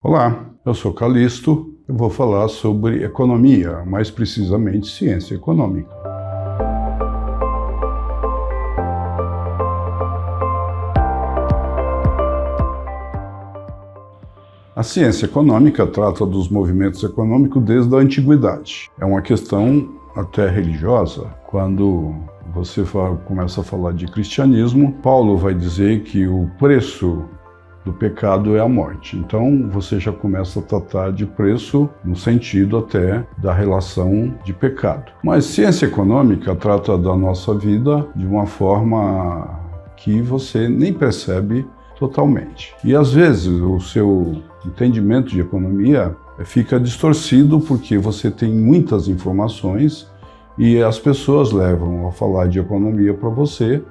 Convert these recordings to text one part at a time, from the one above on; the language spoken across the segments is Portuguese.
Olá, eu sou Calixto. Eu vou falar sobre economia, mais precisamente ciência econômica. A ciência econômica trata dos movimentos econômicos desde a antiguidade. É uma questão até religiosa. Quando você começa a falar de cristianismo, Paulo vai dizer que o preço do pecado é a morte. Então você já começa a tratar de preço no sentido até da relação de pecado. Mas ciência econômica trata da nossa vida de uma forma que você nem percebe totalmente. E às vezes o seu entendimento de economia fica distorcido porque você tem muitas informações e as pessoas levam a falar de economia para você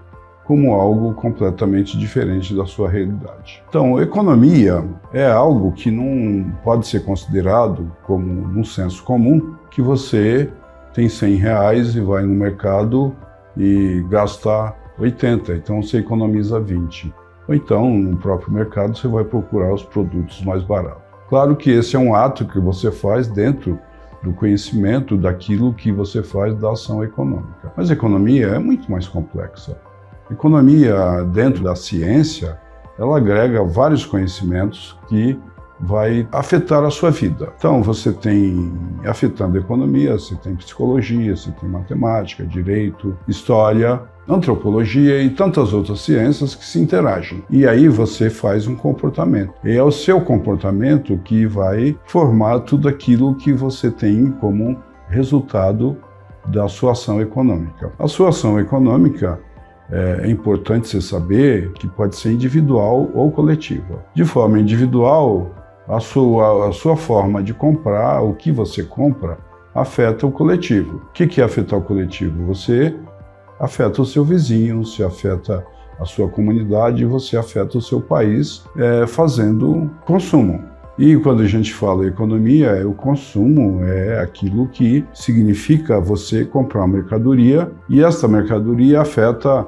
como algo completamente diferente da sua realidade. Então, economia é algo que não pode ser considerado como no senso comum, que você tem R$100 e vai no mercado e gasta 80, então você economiza 20. Ou então, no próprio mercado, você vai procurar os produtos mais baratos. Claro que esse é um ato que você faz dentro do conhecimento daquilo que você faz da ação econômica. Mas a economia é muito mais complexa. Economia, dentro da ciência, ela agrega vários conhecimentos que vai afetar a sua vida. Então, você tem, afetando a economia, você tem psicologia, você tem matemática, direito, história, antropologia e tantas outras ciências que se interagem. E aí você faz um comportamento. E é o seu comportamento que vai formar tudo aquilo que você tem como resultado da sua ação econômica. A sua ação econômica é importante você saber que pode ser individual ou coletiva. De forma individual, a sua forma de comprar, o que você compra, afeta o coletivo. O que é afetar o coletivo? Você afeta o seu vizinho, você afeta a sua comunidade, você afeta o seu país fazendo consumo. E quando a gente fala economia, o consumo é aquilo que significa você comprar uma mercadoria e esta mercadoria afeta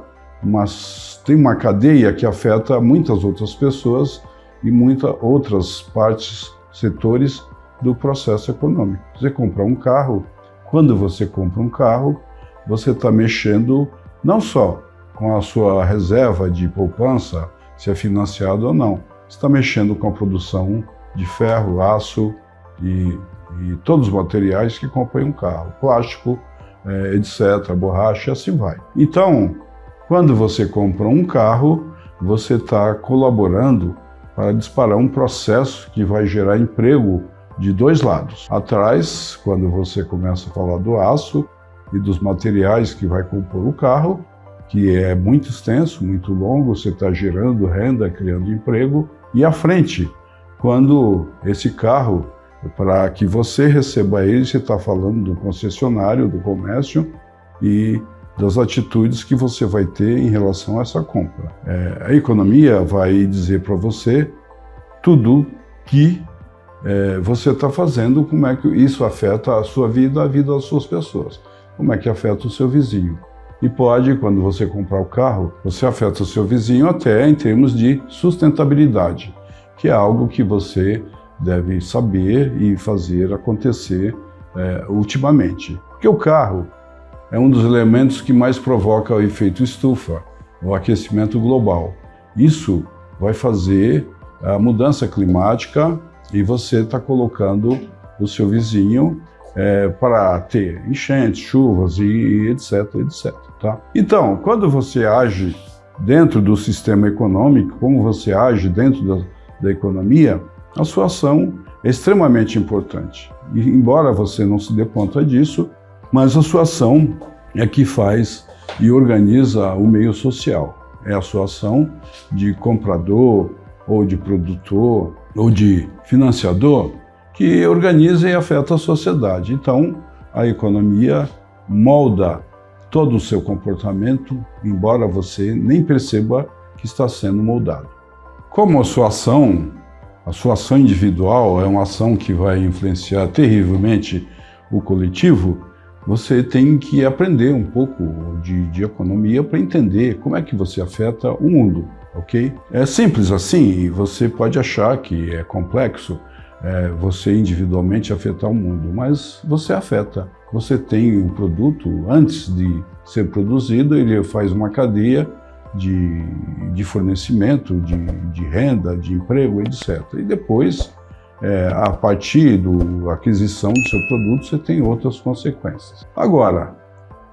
tem uma cadeia que afeta muitas outras pessoas e muitas outras partes, setores do processo econômico. Você compra um carro, quando você compra um carro, você está mexendo não só com a sua reserva de poupança, se é financiado ou não, você está mexendo com a produção de ferro, aço e todos os materiais que compõem um carro, plástico, etc., borracha, assim vai. Então, quando você compra um carro, você está colaborando para disparar um processo que vai gerar emprego de dois lados. Atrás, quando você começa a falar do aço e dos materiais que vai compor o carro, que é muito extenso, muito longo, você está gerando renda, criando emprego. E à frente, quando esse carro, para que você receba ele, você está falando do concessionário, do comércio e das atitudes que você vai ter em relação a essa compra. A economia vai dizer para você tudo que você está fazendo, como é que isso afeta a sua vida, a vida das suas pessoas, como é que afeta o seu vizinho. E pode, quando você comprar o carro, você afeta o seu vizinho até em termos de sustentabilidade, que é algo que você deve saber e fazer acontecer ultimamente. Porque o carro é um dos elementos que mais provoca o efeito estufa, o aquecimento global. Isso vai fazer a mudança climática e você está colocando o seu vizinho para ter enchentes, chuvas e etc, etc. Tá? Então, quando você age dentro do sistema econômico, como você age dentro da economia, a sua ação é extremamente importante. E embora você não se dê conta disso, mas a sua ação é que faz e organiza o meio social. É a sua ação de comprador, ou de produtor, ou de financiador, que organiza e afeta a sociedade. Então, a economia molda todo o seu comportamento, embora você nem perceba que está sendo moldado. Como a sua ação individual é uma ação que vai influenciar terrivelmente o coletivo, você tem que aprender um pouco de economia para entender como é que você afeta o mundo, ok? É simples assim, e você pode achar que é complexo, você individualmente afetar o mundo, mas você afeta. Você tem o produto, antes de ser produzido, ele faz uma cadeia de fornecimento, de renda, de emprego, etc. E depois, a partir da aquisição do seu produto, você tem outras consequências. Agora,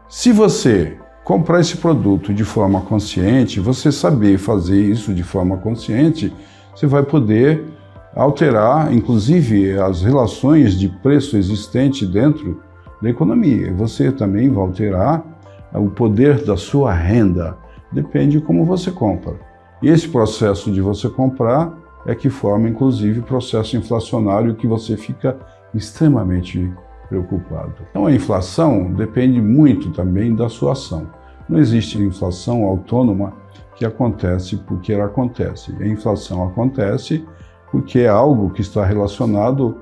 se você comprar esse produto de forma consciente, você saber fazer isso de forma consciente, você vai poder alterar, inclusive, as relações de preço existente dentro da economia. Você também vai alterar o poder da sua renda. Depende de como você compra. E esse processo de você comprar é que forma, inclusive, o processo inflacionário que você fica extremamente preocupado. Então, a inflação depende muito também da sua ação. Não existe inflação autônoma que acontece porque ela acontece. A inflação acontece porque é algo que está relacionado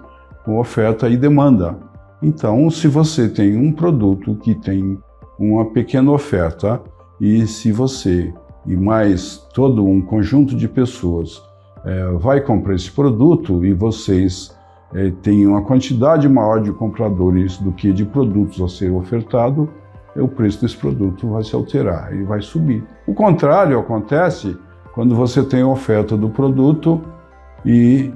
com oferta e demanda. Então, se você tem um produto que tem uma pequena oferta e se você e mais todo um conjunto de pessoas vai comprar esse produto e vocês têm uma quantidade maior de compradores do que de produtos a ser ofertado, o preço desse produto vai se alterar e vai subir. O contrário acontece quando você tem a oferta do produto e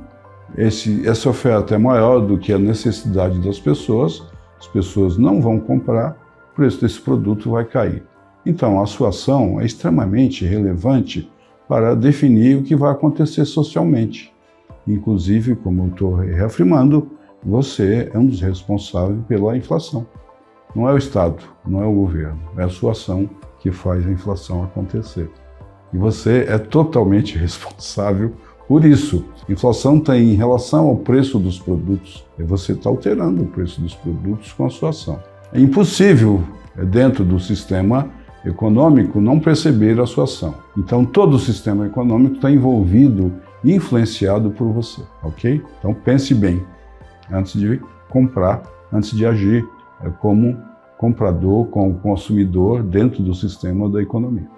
essa oferta é maior do que a necessidade das pessoas, as pessoas não vão comprar, o preço desse produto vai cair. Então, a sua ação é extremamente relevante para definir o que vai acontecer socialmente. Inclusive, como eu estou reafirmando, você é um dos responsáveis pela inflação. Não é o Estado, não é o governo, é a sua ação que faz a inflação acontecer. E você é totalmente responsável por isso. Inflação tem em relação ao preço dos produtos, e você está alterando o preço dos produtos com a sua ação. É impossível, dentro do sistema econômico, não perceber a sua ação. Então, todo o sistema econômico está envolvido e influenciado por você, ok? Então, pense bem antes de comprar, antes de agir como comprador, como consumidor dentro do sistema da economia.